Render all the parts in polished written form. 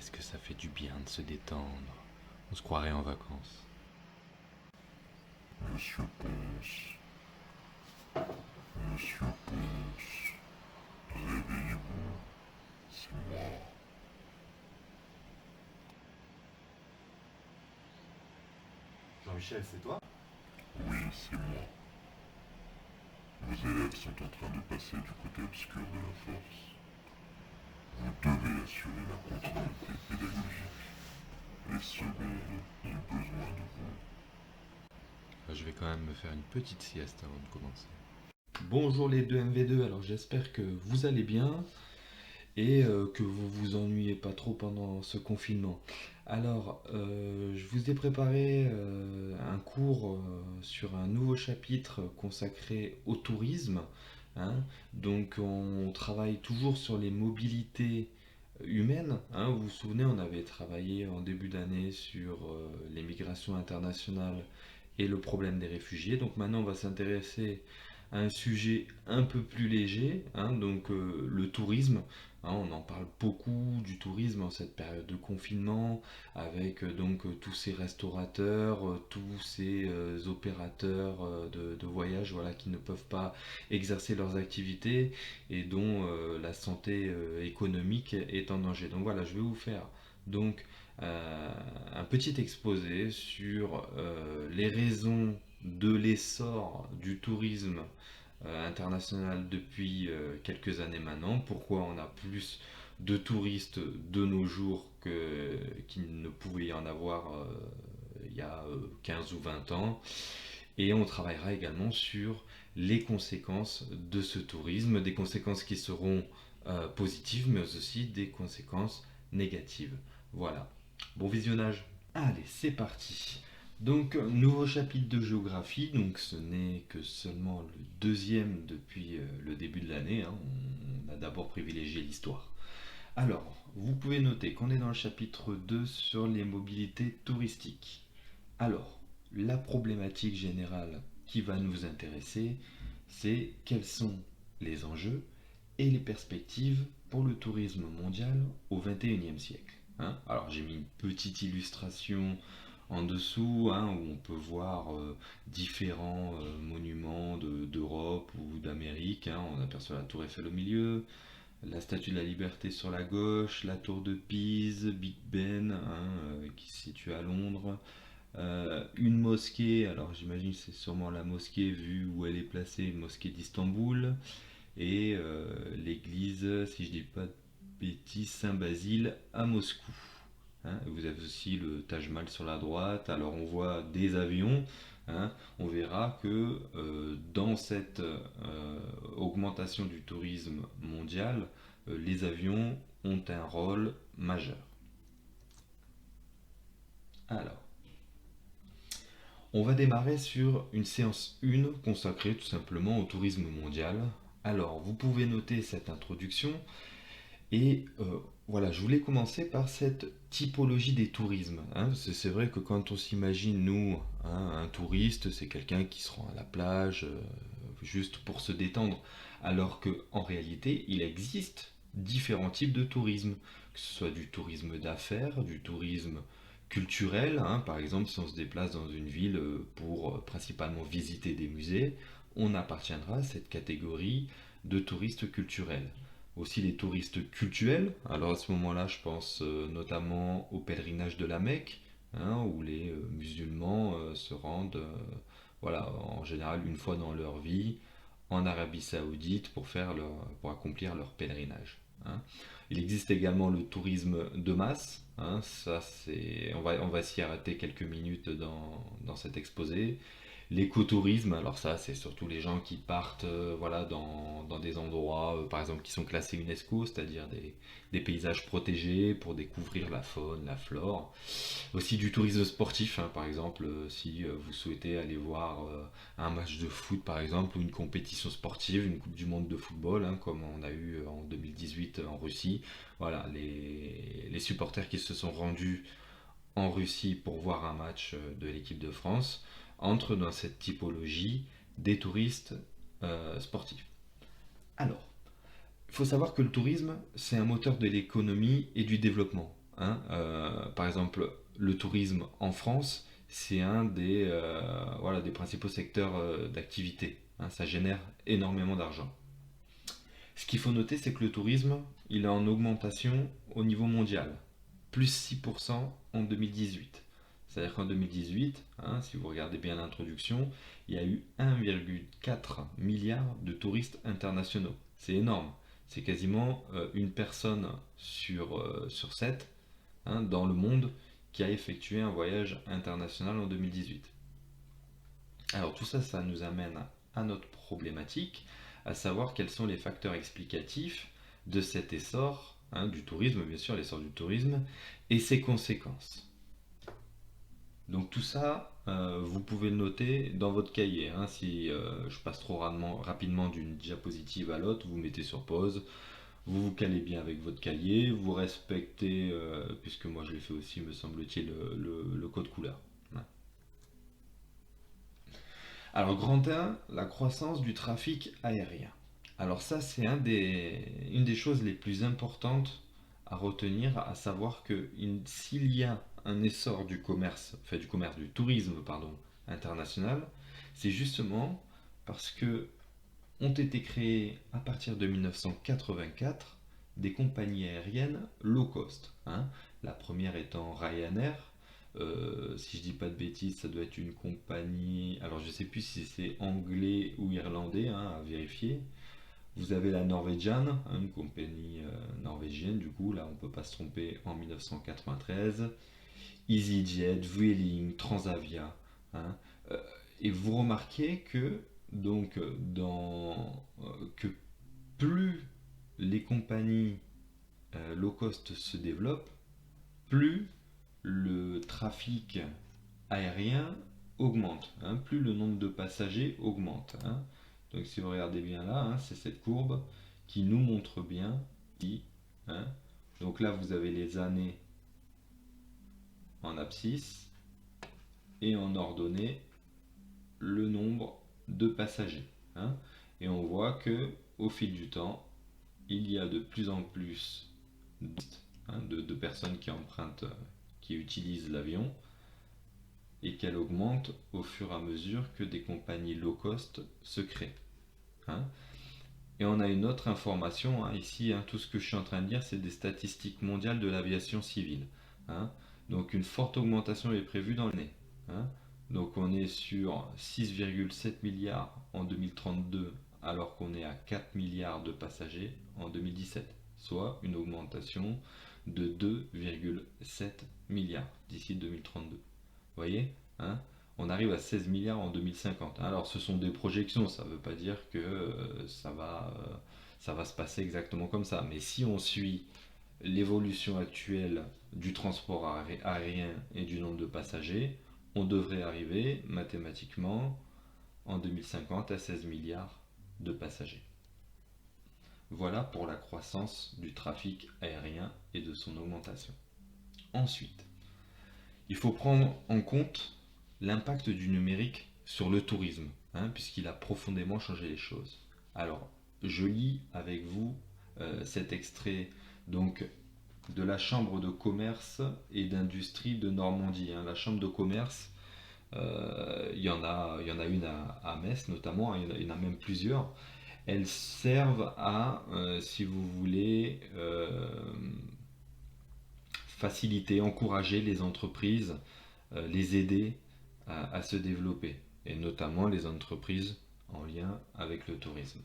qu'est-ce que ça fait du bien de se détendre. On se croirait en vacances. Monsieur Ponce, Monsieur Ponce, réveillez-vous, c'est moi. Jean-Michel, c'est toi? Oui, c'est moi. Vos élèves sont en train de passer du côté obscur de la force. Vous devez assurer la continuité pédagogique. Les secondes ont besoin de vous. Je vais quand même me faire une petite sieste avant de commencer. Bonjour les deux MV2, alors j'espère que vous allez bien et que vous vous ennuyez pas trop pendant ce confinement. Alors, je vous ai préparé un cours sur un nouveau chapitre consacré au tourisme, hein. Donc, on travaille toujours sur les mobilités humaines, hein. Vous vous souvenez, on avait travaillé en début d'année sur les migrations internationales et le problème des réfugiés. Donc maintenant, on va s'intéresser à un sujet un peu plus léger, hein, donc le tourisme. Hein, on en parle beaucoup du tourisme en cette période de confinement, avec tous ces restaurateurs, tous ces opérateurs de voyage, voilà, qui ne peuvent pas exercer leurs activités et dont la santé économique est en danger. Donc voilà, je vais vous faire donc euh, un petit exposé sur les raisons de l'essor du tourisme international depuis quelques années maintenant, pourquoi on a plus de touristes de nos jours qu'il ne pouvait y en avoir il y a 15 ou 20 ans. Et on travaillera également sur les conséquences de ce tourisme, des conséquences qui seront positives, mais aussi des conséquences négatives. Voilà. Bon visionnage. Allez, c'est parti. Donc, nouveau chapitre de géographie. Donc, ce n'est que seulement le deuxième depuis le début de l'année, hein. On a d'abord privilégié l'histoire. Alors, vous pouvez noter qu'on est dans le chapitre 2 sur les mobilités touristiques. Alors, la problématique générale qui va nous intéresser, c'est quels sont les enjeux et les perspectives pour le tourisme mondial au XXIe siècle, hein. Alors, j'ai mis une petite illustration en dessous, hein, où on peut voir différents monuments d'Europe ou d'Amérique, hein. On aperçoit la tour Eiffel au milieu, la statue de la Liberté sur la gauche, la tour de Pise, Big Ben, hein, qui se situe à Londres, une mosquée, alors j'imagine que c'est sûrement la mosquée vue où elle est placée, une mosquée d'Istanbul, et l'église, si je dis pas de bêtises, Saint-Basile à Moscou, hein. Vous avez aussi le Taj Mahal sur la droite. Alors on voit des avions, hein. On verra que dans cette augmentation du tourisme mondial, les avions ont un rôle majeur. Alors, on va démarrer sur une séance 1 consacrée tout simplement au tourisme mondial. Alors, vous pouvez noter cette introduction. Et voilà, je voulais commencer par cette typologie des tourismes, hein. C'est vrai que quand on s'imagine, nous, hein, un touriste, c'est quelqu'un qui se rend à la plage juste pour se détendre. Alors qu'en réalité, il existe différents types de tourisme, que ce soit du tourisme d'affaires, du tourisme culturel, hein. Par exemple, si on se déplace dans une ville pour principalement visiter des musées, on appartiendra à cette catégorie de touristes culturels. Aussi les touristes cultuels. Alors à ce moment-là, je pense notamment au pèlerinage de la Mecque, hein, où les musulmans se rendent, voilà, en général une fois dans leur vie, en Arabie Saoudite pour accomplir leur pèlerinage, hein. Il existe également le tourisme de masse, hein, ça c'est, on va s'y arrêter quelques minutes dans cet exposé. L'écotourisme, alors ça, c'est surtout les gens qui partent voilà, dans des endroits, par exemple, qui sont classés UNESCO, c'est-à-dire des paysages protégés pour découvrir la faune, la flore. Aussi du tourisme sportif, hein, par exemple, si vous souhaitez aller voir un match de foot, par exemple, ou une compétition sportive, une Coupe du Monde de football, hein, comme on a eu en 2018 en Russie. Voilà, les supporters qui se sont rendus en Russie pour voir un match de l'équipe de France entrent dans cette typologie des touristes sportifs. Alors, il faut savoir que le tourisme, c'est un moteur de l'économie et du développement, Par exemple, le tourisme en France, c'est un des, voilà, des principaux secteurs d'activité. Ça génère énormément d'argent. Ce qu'il faut noter, c'est que le tourisme, il est en augmentation au niveau mondial, plus 6% en 2018. C'est-à-dire qu'en 2018, si vous regardez bien l'introduction, il y a eu 1,4 milliard de touristes internationaux. C'est énorme. C'est quasiment une personne sur 7 dans le monde qui a effectué un voyage international en 2018. Alors tout ça, ça nous amène à notre problématique, à savoir quels sont les facteurs explicatifs de cet essor du tourisme, bien sûr, l'essor du tourisme, et ses conséquences. Donc tout ça, vous pouvez le noter dans votre cahier. Si je passe trop rapidement d'une diapositive à l'autre, vous mettez sur pause, vous vous calez bien avec votre cahier, vous respectez, puisque moi je l'ai fait aussi, me semble-t-il, le code couleur. Alors, grand 1, la croissance du trafic aérien. Alors ça, c'est une des choses les plus importantes à retenir, à savoir que s'il y a un essor du commerce, enfin du tourisme, pardon, international, c'est justement parce que ont été créées à partir de 1984 des compagnies aériennes low cost. La première étant Ryanair. Si je dis pas de bêtises, ça doit être une compagnie. Alors je sais plus si c'est anglais ou irlandais, à vérifier. Vous avez la Norwegian, une compagnie norvégienne, du coup, là on peut pas se tromper, en 1993. EasyJet, Vueling, Transavia. hein. Euh, et vous remarquez que donc que plus les compagnies low cost se développent, plus le trafic aérien augmente, plus le nombre de passagers augmente. Donc si vous regardez bien là, c'est cette courbe qui nous montre bien ici. hein. Donc là, vous avez les années en abscisse et en ordonnée le nombre de passagers. Et on voit que au fil du temps, il y a de plus en plus de personnes qui empruntent, qui utilisent l'avion, et qu'elle augmente au fur et à mesure que des compagnies low cost se créent. Et on a une autre information ici, tout ce que je suis en train de dire, c'est des statistiques mondiales de l'aviation civile. Donc une forte augmentation est prévue dans l'année. Donc on est sur 6,7 milliards en 2032 alors qu'on est à 4 milliards de passagers en 2017, soit une augmentation de 2,7 milliards d'ici 2032. Vous voyez, on arrive à 16 milliards en 2050. Alors ce sont des projections, ça ne veut pas dire que ça va se passer exactement comme ça. Mais si on suit l'évolution actuelle du transport aérien et du nombre de passagers, on devrait arriver mathématiquement en 2050 à 16 milliards de passagers. Voilà pour la croissance du trafic aérien et de son augmentation. Ensuite, il faut prendre en compte l'impact du numérique sur le tourisme, puisqu'il a profondément changé les choses. Alors, je lis avec vous cet extrait donc de la Chambre de commerce et d'industrie de Normandie. La Chambre de commerce, il y en a une à Metz notamment, il y en a même plusieurs. Elles servent à, si vous voulez, faciliter, encourager les entreprises, les aider à se développer, et notamment les entreprises en lien avec le tourisme.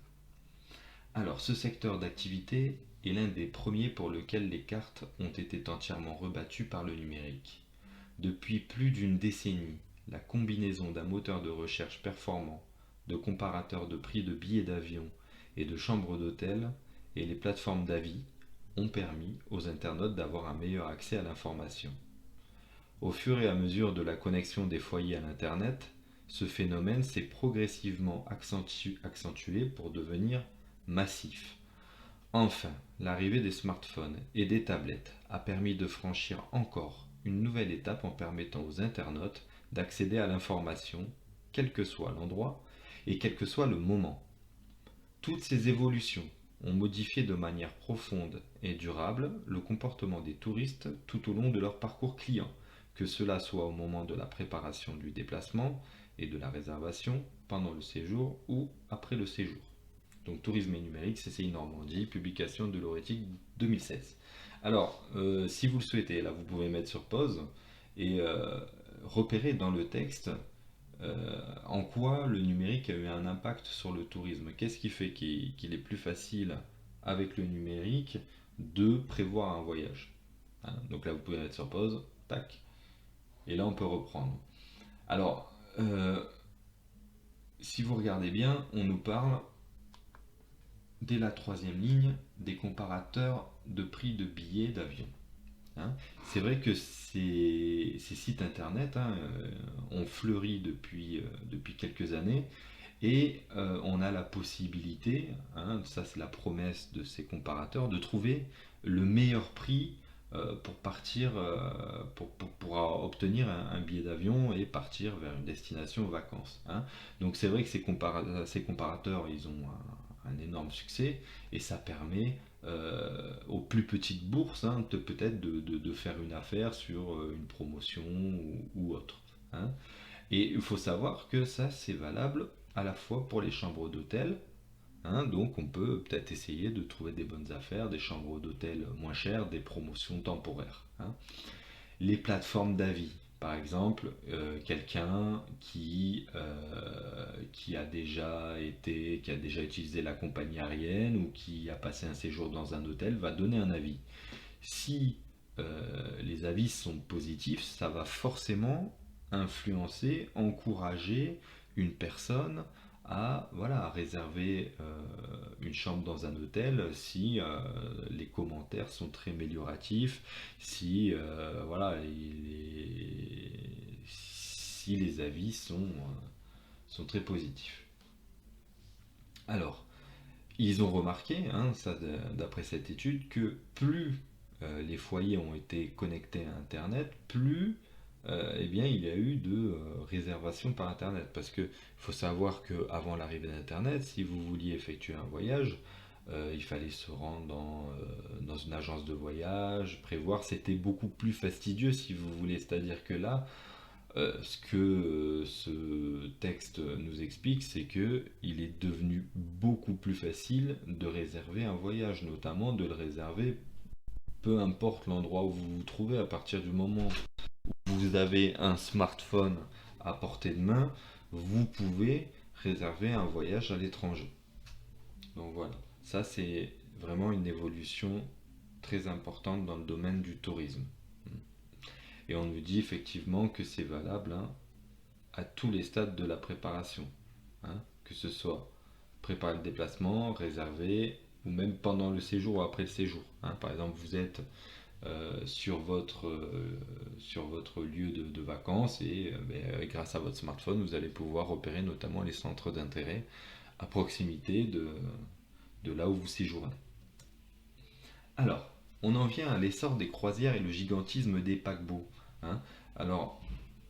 Alors, ce secteur d'activité est l'un des premiers pour lequel les cartes ont été entièrement rebattues par le numérique. Depuis plus d'une décennie, la combinaison d'un moteur de recherche performant, de comparateurs de prix de billets d'avion et de chambres d'hôtel et les plateformes d'avis ont permis aux internautes d'avoir un meilleur accès à l'information. Au fur et à mesure de la connexion des foyers à l'Internet, ce phénomène s'est progressivement accentué pour devenir massif. Enfin, l'arrivée des smartphones et des tablettes a permis de franchir encore une nouvelle étape en permettant aux internautes d'accéder à l'information, quel que soit l'endroit et quel que soit le moment. Toutes ces évolutions ont modifié de manière profonde et durable le comportement des touristes tout au long de leur parcours client, que cela soit au moment de la préparation du déplacement et de la réservation, pendant le séjour ou après le séjour. Donc Tourisme et numérique, CCI Normandie, publication de Loretti 2016. Alors, si vous le souhaitez, là vous pouvez mettre sur pause et repérer dans le texte en quoi le numérique a eu un impact sur le tourisme. Qu'est-ce qui fait qu'il est plus facile avec le numérique de prévoir un voyage, hein. Donc là vous pouvez mettre sur pause, tac, et là on peut reprendre. Alors, si vous regardez bien, on nous parle dès la troisième ligne des comparateurs de prix de billets d'avion, hein. C'est vrai que ces sites internet, hein, ont fleuri depuis quelques années et on a la possibilité, hein, ça c'est la promesse de ces comparateurs, de trouver le meilleur prix pour partir, pour obtenir un billet d'avion et partir vers une destination aux vacances, hein. Donc c'est vrai que ces comparateurs, ils ont un énorme succès et ça permet aux plus petites bourses, hein, peut-être de faire une affaire sur une promotion ou autre, hein. Et il faut savoir que ça c'est valable à la fois pour les chambres d'hôtel, hein, donc on peut peut-être essayer de trouver des bonnes affaires, des chambres d'hôtel moins chères, des promotions temporaires, hein. Les plateformes d'avis, par exemple, quelqu'un qui a qui a déjà utilisé la compagnie aérienne ou qui a passé un séjour dans un hôtel va donner un avis. Si les avis sont positifs, ça va forcément influencer, encourager une personne à, voilà, à réserver une chambre dans un hôtel si les commentaires sont très amélioratifs, si, voilà, si les avis sont très positifs. Alors, ils ont remarqué, hein, ça, d'après cette étude, que plus les foyers ont été connectés à Internet, plus eh bien, il y a eu de réservations par Internet. Parce qu'il faut savoir qu'avant l'arrivée d'Internet, si vous vouliez effectuer un voyage, il fallait se rendre dans une agence de voyage, prévoir. C'était beaucoup plus fastidieux si vous voulez. C'est-à-dire que là, ce que ce texte nous explique, c'est que il est devenu beaucoup plus facile de réserver un voyage, notamment de le réserver peu importe l'endroit où vous vous trouvez, à partir du moment où vous avez un smartphone à portée de main, vous pouvez réserver un voyage à l'étranger. Donc voilà, ça c'est vraiment une évolution très importante dans le domaine du tourisme. Et on nous dit effectivement que c'est valable, hein, à tous les stades de la préparation, hein, que ce soit préparer le déplacement, réserver, ou même pendant le séjour ou après le séjour, hein. Par exemple, vous êtes sur votre lieu de vacances et grâce à votre smartphone, vous allez pouvoir repérer notamment les centres d'intérêt à proximité de là où vous séjournez. Alors, on en vient à l'essor des croisières et le gigantisme des paquebots, hein. Alors,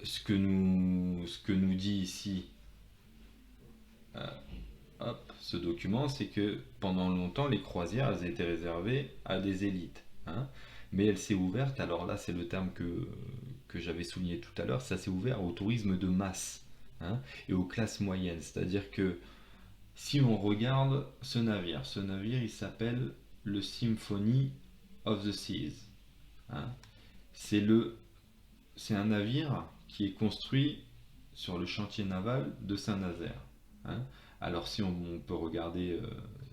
ce que nous dit ici euh, hop, ce document, c'est que pendant longtemps, les croisières, elles étaient réservées à des élites, hein. Mais elle s'est ouverte, alors là c'est le terme que j'avais souligné tout à l'heure, ça s'est ouvert au tourisme de masse, hein, et aux classes moyennes. C'est-à-dire que si on regarde ce navire il s'appelle le Symphony of the Seas, hein. C'est c'est un navire qui est construit sur le chantier naval de Saint-Nazaire, hein. Alors si on peut regarder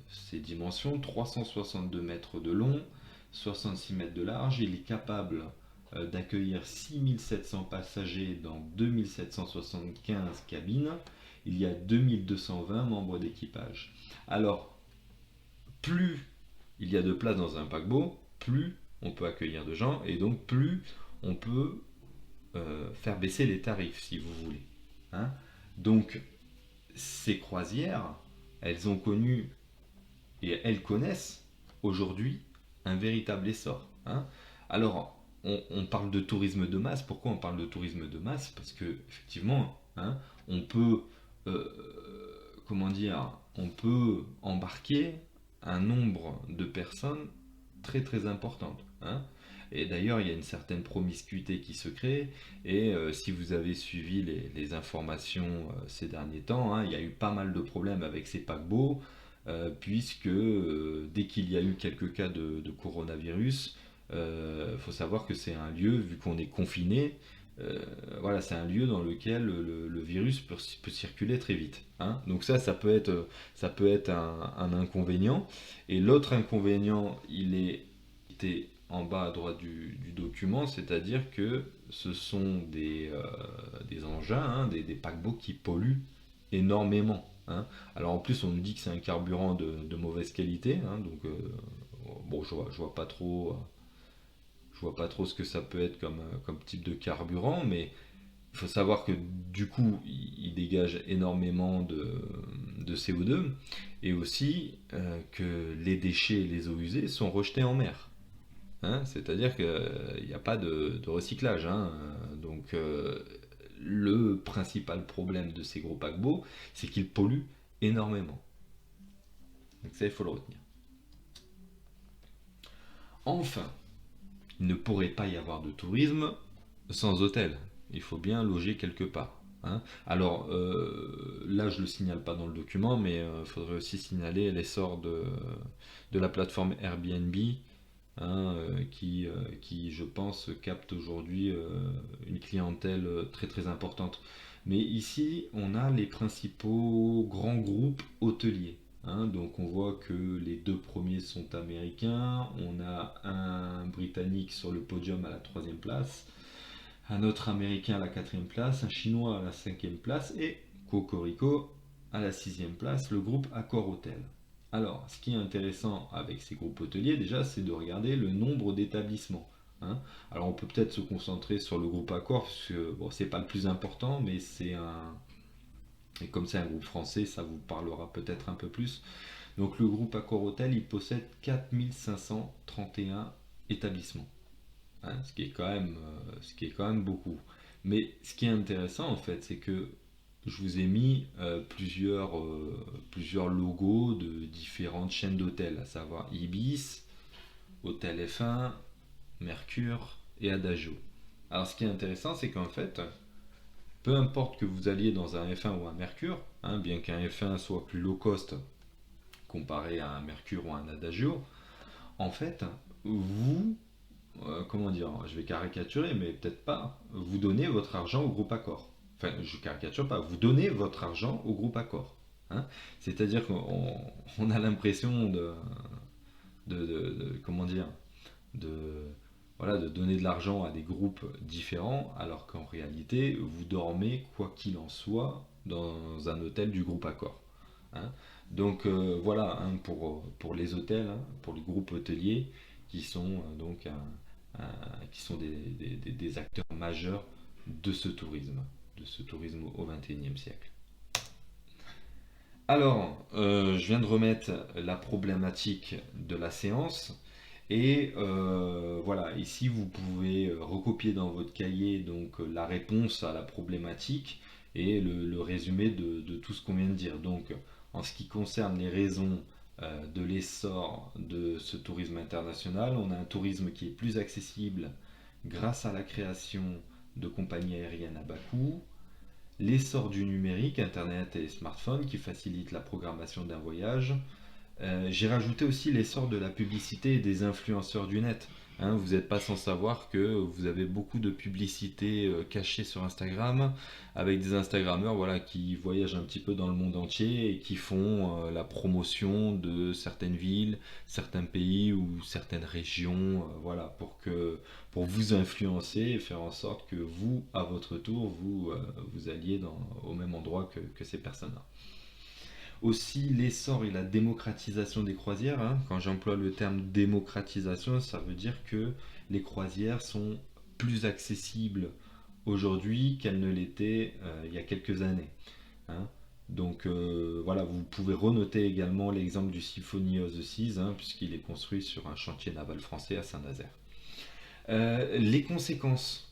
ses dimensions, 362 mètres de long, 66 mètres de large, il est capable d'accueillir 6700 passagers dans 2775 cabines, il y a 2220 membres d'équipage. Alors, plus il y a de place dans un paquebot, plus on peut accueillir de gens et donc plus on peut faire baisser les tarifs si vous voulez, hein. Donc ces croisières, elles ont connu et elles connaissent aujourd'hui un véritable essor, hein. Alors on parle de tourisme de masse. Pourquoi on parle de tourisme de masse? Parce que effectivement, hein, on peut comment dire, on peut embarquer un nombre de personnes très très importante, hein. Et d'ailleurs, il y a une certaine promiscuité qui se crée. Et si vous avez suivi les informations ces derniers temps, hein, il y a eu pas mal de problèmes avec ces paquebots, puisque dès qu'il y a eu quelques cas de coronavirus, il faut savoir que c'est un lieu, vu qu'on est confiné, voilà, c'est un lieu dans lequel le virus peut circuler très vite, hein. Donc ça peut être un inconvénient. Et l'autre inconvénient, il est en bas à droite du document, c'est-à-dire que ce sont des engins, hein, des paquebots qui polluent énormément, hein. Alors en plus, on nous dit que c'est un carburant de mauvaise qualité, hein, donc bon, je vois pas trop. Je vois pas trop ce que ça peut être comme type de carburant, mais il faut savoir que du coup, il dégage énormément de CO2 et aussi que les déchets et les eaux usées sont rejetés en mer, hein. C'est-à-dire qu'il n'y a pas de recyclage, hein. Donc, le principal problème de ces gros paquebots, c'est qu'ils polluent énormément. Donc, ça, il faut le retenir. Enfin, il ne pourrait pas y avoir de tourisme sans hôtel. Il faut bien loger quelque part, hein. Alors, là, je ne le signale pas dans le document, mais il faudrait aussi signaler l'essor de la plateforme Airbnb, hein, qui, je pense, capte aujourd'hui une clientèle très très importante. Mais ici, on a les principaux grands groupes hôteliers, hein. Donc on voit que les deux premiers sont américains, on a un britannique sur le podium à la troisième place, un autre américain à la quatrième place, un chinois à la cinquième place et Cocorico à la sixième place, le groupe Accor Hotel. Alors, ce qui est intéressant avec ces groupes hôteliers, déjà, c'est de regarder le nombre d'établissements, hein. Alors, on peut peut-être se concentrer sur le groupe Accor, parce que bon, c'est pas le plus important, mais c'est un. Et comme c'est un groupe français, ça vous parlera peut-être un peu plus. Donc, le groupe Accor Hotel, il possède 4531 établissements, hein, ce qui est quand même beaucoup. Mais ce qui est intéressant, en fait, c'est que je vous ai mis plusieurs logos de différentes chaînes d'hôtels, à savoir Ibis, Hôtel F1, Mercure et Adagio. Alors ce qui est intéressant, c'est qu'en fait, peu importe que vous alliez dans un F1 ou un Mercure, hein, bien qu'un F1 soit plus low cost comparé à un Mercure ou un Adagio, en fait, vous, comment dire, je vais caricaturer, mais peut-être pas, vous donnez votre argent au groupe Accor. Enfin, je caricature pas, vous donnez votre argent au groupe Accor, hein. C'est-à-dire qu'on a l'impression comment dire, de, voilà, de donner de l'argent à des groupes différents, alors qu'en réalité, vous dormez, quoi qu'il en soit, dans un hôtel du groupe Accor, hein. Donc voilà, hein, pour les hôtels, hein, pour les groupes hôteliers, qui sont qui sont des acteurs majeurs de ce tourisme au XXIe siècle. Alors, je viens de remettre la problématique de la séance. Et voilà, ici vous pouvez recopier dans votre cahier donc la réponse à la problématique et le résumé de tout ce qu'on vient de dire. Donc, en ce qui concerne les raisons de l'essor de ce tourisme international, on a un tourisme qui est plus accessible grâce à la création de compagnies aériennes à bas coût, l'essor du numérique, Internet et smartphones qui facilitent la programmation d'un voyage. J'ai rajouté aussi l'essor de la publicité et des influenceurs du net, hein. Vous n'êtes pas sans savoir que vous avez beaucoup de publicités cachées sur Instagram, avec des Instagrammeurs, voilà, qui voyagent un petit peu dans le monde entier et qui font la promotion de certaines villes, certains pays ou certaines régions, voilà, pour vous influencer et faire en sorte que vous, à votre tour, vous alliez au même endroit que ces personnes-là. Aussi l'essor et la démocratisation des croisières, hein. Quand j'emploie le terme démocratisation, ça veut dire que les croisières sont plus accessibles aujourd'hui qu'elles ne l'étaient il y a quelques années, hein. Donc voilà, vous pouvez renoter également l'exemple du Symphony of the Seas, hein, puisqu'il est construit sur un chantier naval français à Saint-Nazaire. Les conséquences.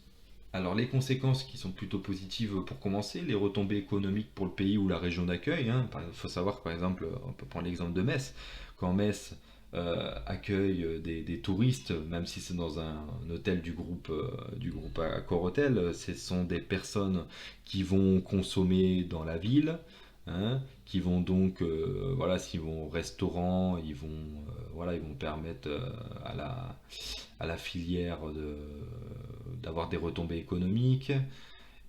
Alors les conséquences qui sont plutôt positives pour commencer, les retombées économiques pour le pays ou la région d'accueil. Il faut savoir que par exemple, on peut prendre l'exemple de Metz. Quand Metz accueille des touristes, même si c'est dans un hôtel du groupe Accor Hotel, ce sont des personnes qui vont consommer dans la ville, qui vont donc, voilà, s'ils vont au restaurant, voilà, ils vont permettre à la filière d'avoir des retombées économiques.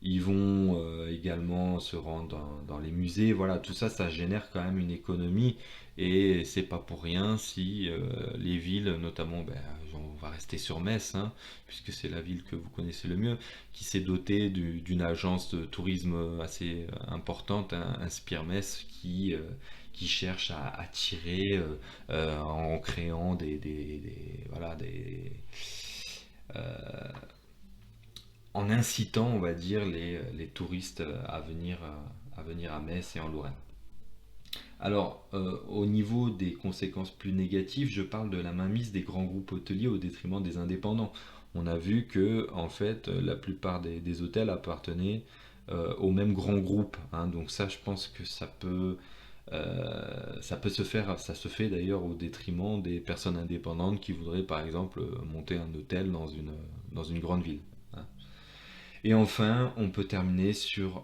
Ils vont également se rendre dans les musées. Voilà, tout ça, ça génère quand même une économie. Et c'est pas pour rien si les villes, notamment, ben, on va rester sur Metz, puisque c'est la ville que vous connaissez le mieux, qui s'est dotée d'une agence de tourisme assez importante, Inspire Metz, qui cherche à attirer en créant voilà, euh, en incitant, on va dire, les touristes à venir à Metz et en Lorraine. Alors, au niveau des conséquences plus négatives, je parle de la mainmise des grands groupes hôteliers au détriment des indépendants. On a vu que, en fait, la plupart des hôtels appartenaient au même grand groupe, donc ça, je pense que ça peut se faire, ça se fait d'ailleurs au détriment des personnes indépendantes qui voudraient, par exemple, monter un hôtel dans une grande ville, hein. Et enfin, on peut terminer sur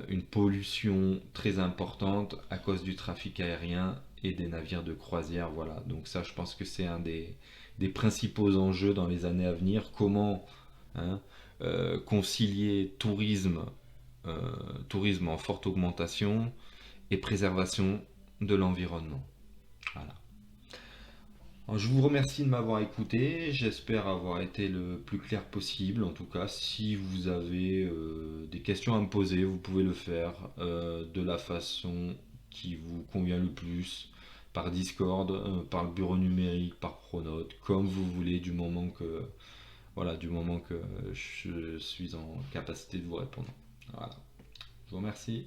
une pollution très importante à cause du trafic aérien et des navires de croisière. Voilà, donc ça, je pense que c'est un des principaux enjeux dans les années à venir. Comment, hein, concilier tourisme en forte augmentation et préservation de l'environnement. Voilà. Alors, je vous remercie de m'avoir écouté, j'espère avoir été le plus clair possible. En tout cas, si vous avez des questions à me poser, vous pouvez le faire de la façon qui vous convient le plus, par Discord, par le bureau numérique, par Pronote, comme vous voulez, voilà, du moment que je suis en capacité de vous répondre. Voilà. Je vous remercie.